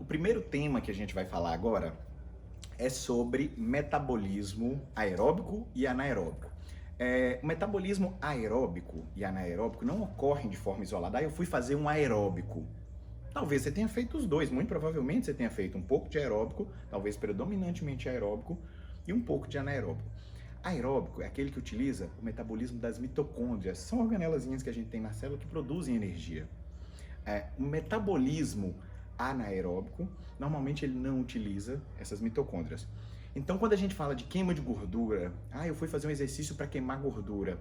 O primeiro tema que a gente vai falar agora é sobre metabolismo aeróbico e anaeróbico. O metabolismo aeróbico e anaeróbico não ocorrem de forma isolada. Eu fui fazer um aeróbico. Talvez você tenha feito os dois, muito provavelmente você tenha feito um pouco de aeróbico, talvez predominantemente aeróbico, e um pouco de anaeróbico. Aeróbico é aquele que utiliza o metabolismo das mitocôndrias, são organelazinhas que a gente tem na célula que produzem energia. O metabolismo anaeróbico, normalmente ele não utiliza essas mitocôndrias. Então, quando a gente fala de queima de gordura, eu fui fazer um exercício para queimar gordura,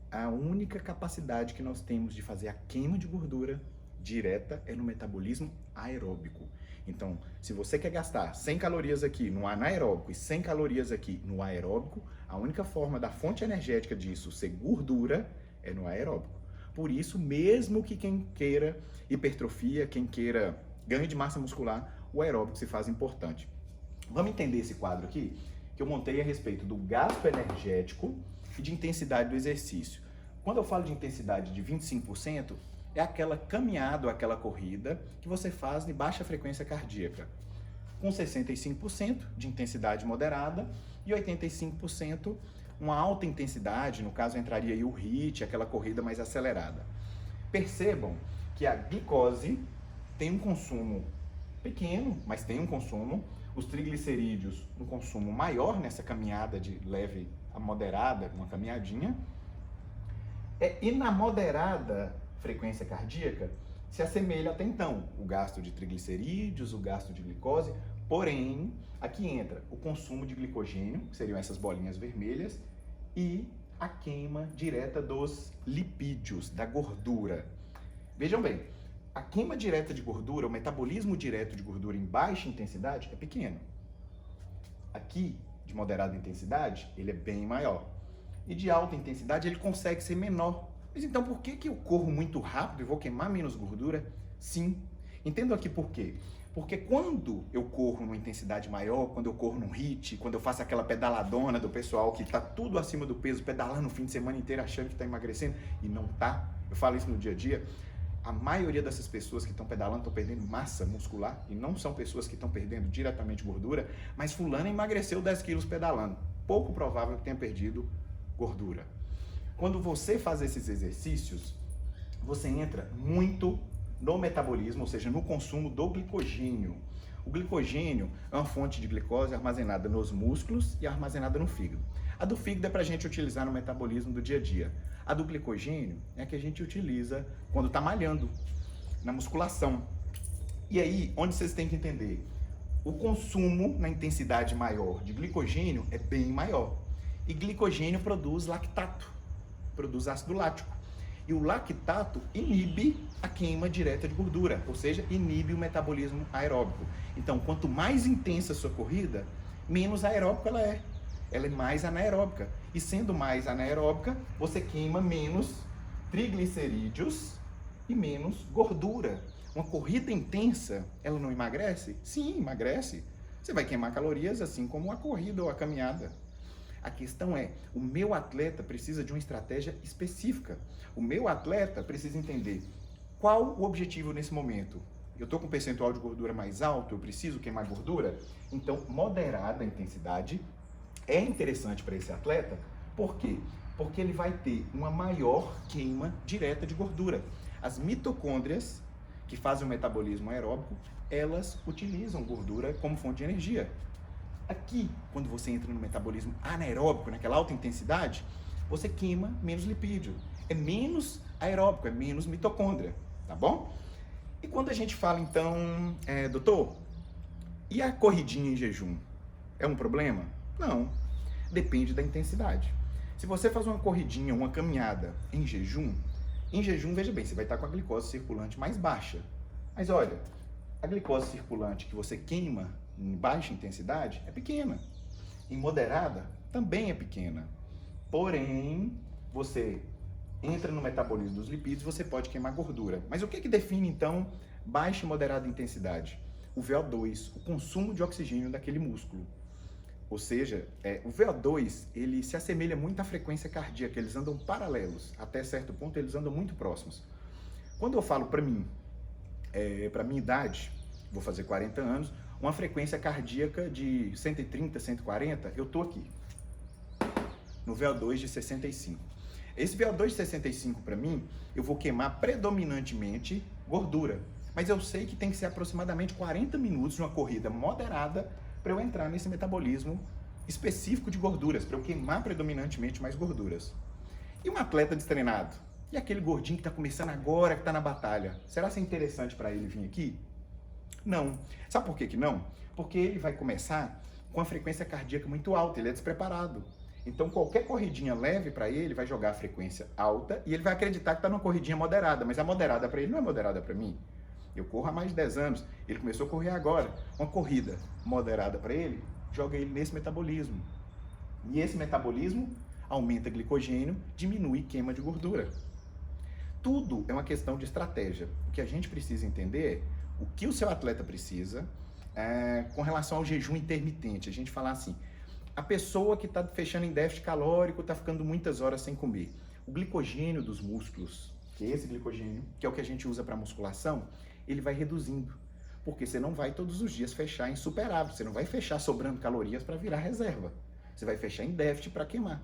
a única capacidade que nós temos de fazer a queima de gordura direta é no metabolismo aeróbico. Então, se você quer gastar 100 calorias aqui no anaeróbico e 100 calorias aqui no aeróbico, a única forma da fonte energética disso ser gordura é no aeróbico. Por isso, mesmo que quem queira hipertrofia, quem queira ganho de massa muscular, o aeróbico se faz importante. Vamos entender esse quadro aqui, que eu montei a respeito do gasto energético e de intensidade do exercício. Quando eu falo de intensidade de 25%, é aquela caminhada ou aquela corrida que você faz de baixa frequência cardíaca, com 65% de intensidade moderada e 85% uma alta intensidade, no caso entraria aí o HIIT, aquela corrida mais acelerada. Percebam que a glicose tem um consumo pequeno, mas tem um consumo. Os triglicerídeos, um consumo maior nessa caminhada de leve a moderada, uma caminhadinha. E na moderada frequência cardíaca, se assemelha até então o gasto de triglicerídeos, o gasto de glicose, porém, aqui entra o consumo de glicogênio, que seriam essas bolinhas vermelhas, e a queima direta dos lipídios, da gordura. Vejam bem, a queima direta de gordura, o metabolismo direto de gordura em baixa intensidade é pequeno. Aqui, de moderada intensidade, ele é bem maior. E de alta intensidade, ele consegue ser menor. Mas então, por que eu corro muito rápido e vou queimar menos gordura? Sim. Entendam aqui por quê. Porque quando eu corro numa intensidade maior, quando eu corro num HIIT, quando eu faço aquela pedaladona do pessoal que está tudo acima do peso, pedalando o fim de semana inteiro achando que está emagrecendo, e não está, eu falo isso no dia a dia, a maioria dessas pessoas que estão pedalando estão perdendo massa muscular e não são pessoas que estão perdendo diretamente gordura, mas fulano emagreceu 10 quilos pedalando. Pouco provável que tenha perdido gordura. Quando você faz esses exercícios, você entra muito no metabolismo, ou seja, no consumo do glicogênio. O glicogênio é uma fonte de glicose armazenada nos músculos e armazenada no fígado. A do fígado é para a gente utilizar no metabolismo do dia a dia. A do glicogênio é a que a gente utiliza quando está malhando, na musculação. E aí, onde vocês têm que entender? O consumo na intensidade maior de glicogênio é bem maior. E glicogênio produz lactato, produz ácido lático. E o lactato inibe a queima direta de gordura, ou seja, inibe o metabolismo aeróbico. Então, quanto mais intensa a sua corrida, menos aeróbica ela é. Ela é mais anaeróbica. E sendo mais anaeróbica, você queima menos triglicerídeos e menos gordura. Uma corrida intensa, ela não emagrece? Sim, emagrece. Você vai queimar calorias assim como a corrida ou a caminhada. A questão é, o meu atleta precisa de uma estratégia específica. O meu atleta precisa entender qual o objetivo nesse momento. Eu estou com um percentual de gordura mais alto, eu preciso queimar gordura? Então, moderada a intensidade é interessante para esse atleta. Por quê? Porque ele vai ter uma maior queima direta de gordura. As mitocôndrias, que fazem o metabolismo aeróbico, elas utilizam gordura como fonte de energia. Aqui, quando você entra no metabolismo anaeróbico, naquela alta intensidade, você queima menos lipídio. É menos aeróbico, é menos mitocôndria, tá bom? E quando a gente fala, então, doutor, e a corridinha em jejum? É um problema? Não. Depende da intensidade. Se você faz uma corridinha, uma caminhada em jejum, veja bem, você vai estar com a glicose circulante mais baixa. Mas olha, a glicose circulante que você queima em baixa intensidade é pequena. Em moderada também é pequena. Porém, você entra no metabolismo dos lipídios, você pode queimar gordura. Mas o que define então baixa e moderada intensidade? O VO2, o consumo de oxigênio daquele músculo. Ou seja, o VO2, ele se assemelha muito à frequência cardíaca, eles andam paralelos, até certo ponto eles andam muito próximos. Quando eu falo para mim, para minha idade, vou fazer 40 anos, uma frequência cardíaca de 130, 140, eu tô aqui, no VO2 de 65. Esse VO2 de 65, para mim, eu vou queimar predominantemente gordura. Mas eu sei que tem que ser aproximadamente 40 minutos de uma corrida moderada para eu entrar nesse metabolismo específico de gorduras, para eu queimar predominantemente mais gorduras. E um atleta destreinado? E aquele gordinho que está começando agora, que está na batalha? Será que é interessante para ele vir aqui? Não. Sabe por que não? Porque ele vai começar com a frequência cardíaca muito alta, ele é despreparado. Então qualquer corridinha leve para ele vai jogar a frequência alta e ele vai acreditar que está numa corridinha moderada, mas a moderada para ele não é moderada para mim. Eu corro há mais de 10 anos, ele começou a correr agora. Uma corrida moderada para ele, joga ele nesse metabolismo. E esse metabolismo aumenta glicogênio, diminui queima de gordura. Tudo é uma questão de estratégia. O que a gente precisa entender é o que o seu atleta precisa com relação ao jejum intermitente. A gente fala assim, a pessoa que está fechando em déficit calórico, está ficando muitas horas sem comer. O glicogênio dos músculos, que é esse glicogênio, que é o que a gente usa para musculação, ele vai reduzindo. Porque você não vai todos os dias fechar em superávit, você não vai fechar sobrando calorias para virar reserva. Você vai fechar em déficit para queimar.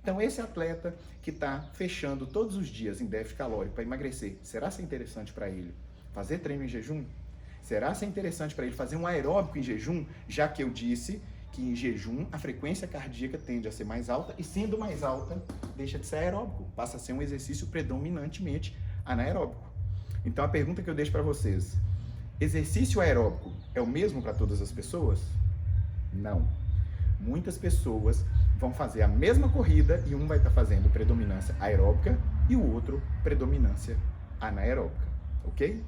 Então esse atleta que está fechando todos os dias em déficit calórico para emagrecer, será ser interessante para ele fazer treino em jejum? Será ser interessante para ele fazer um aeróbico em jejum, já que eu disse que em jejum a frequência cardíaca tende a ser mais alta e sendo mais alta deixa de ser aeróbico, passa a ser um exercício predominantemente anaeróbico. Então a pergunta que eu deixo para vocês, exercício aeróbico é o mesmo para todas as pessoas? Não. Muitas pessoas vão fazer a mesma corrida e um vai estar fazendo predominância aeróbica e o outro predominância anaeróbica, ok?